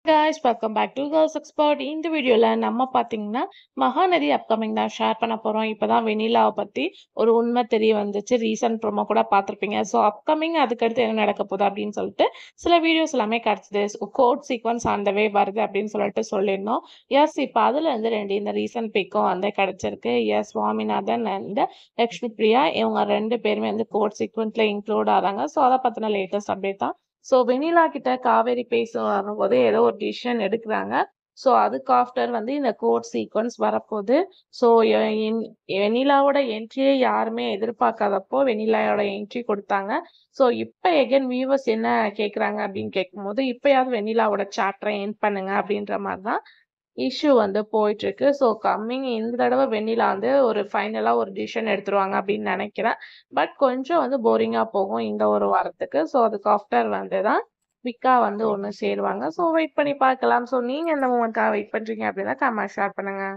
guys, welcome back to Girls Expert. இந்த வீடியோல நம்ம பாத்தீங்கன்னா மகாநதி அப்கமிங் தான் ஷேர் பண்ண போறோம். இப்பதான் வெண்ணிலாவை பத்தி ஒரு உண்மை தெரிய வந்துச்சு. ரீசன்ட் ப்ரோமோ கூட பார்த்திருப்பீங்க. ஸோ அப்கமிங் அதுக்கடுத்து என்ன நடக்க போகுது அப்படின்னு சொல்லிட்டு சில வீடியோஸ் எல்லாமே கிடைச்சது. கோட் சீக்வன்ஸ் அந்த வே வருது அப்படின்னு சொல்லிட்டு சொல்லியிருந்தோம். எஸ், இப்போ அதுல இருந்து இந்த ரீசன்ட் பிக்கும் வந்து கிடைச்சிருக்கு. எஸ், சுவாமிநாதன் அண்ட் லக்ஷ்மி பிரியா இவங்க ரெண்டு பேருமே கோட் சீக்வன்ஸ்ல இன்க்ளூட் ஆகிறாங்க. ஸோ அதை பத்தின லேட்டஸ்ட் அப்டேட் தான். ஸோ வெண்ணிலா கிட்ட காவேரி பேச வரும்போது ஏதோ ஒரு டிசிஷன் எடுக்கிறாங்க. ஸோ அதுக்கு ஆஃப்டர் இந்த கோர்ட் சீக்வன்ஸ் வரப்போகுது. ஸோ வெண்ணிலாவோட என்ட்ரியை யாருமே எதிர்பார்க்காதப்போ வெண்ணிலாவோட என்ட்ரி கொடுத்தாங்க. ஸோ இப்போ எகென் வியூவர்ஸ் என்ன கேட்குறாங்க அப்படின்னு கேட்கும்போது இப்போயாவது வெண்ணிலாவோட சாப்டரை எண்ட் பண்ணுங்க அப்படின்ற மாதிரி தான் இஷ்யூ போயிட்டு இருக்கு. ஸோ கம்மிங் இந்த தடவை வெண்ணிலா ஒரு ஃபைனலா ஒரு டிசிஷன் எடுத்துருவாங்க அப்படின்னு நினைக்கிறேன். பட் கொஞ்சம் போரிங்கா போகும் இந்த ஒரு வாரத்துக்கு. ஸோ அதுக்கு ஆஃப்டர் தான் குவிக்கா ஒன்று சேருவாங்க. ஸோ வெயிட் பண்ணி பார்க்கலாம். ஸோ நீங்க எந்த மூமெண்ட்காக வெயிட் பண்றீங்க அப்படின்னா கமெண்ட் ஷேர் பண்ணுங்க.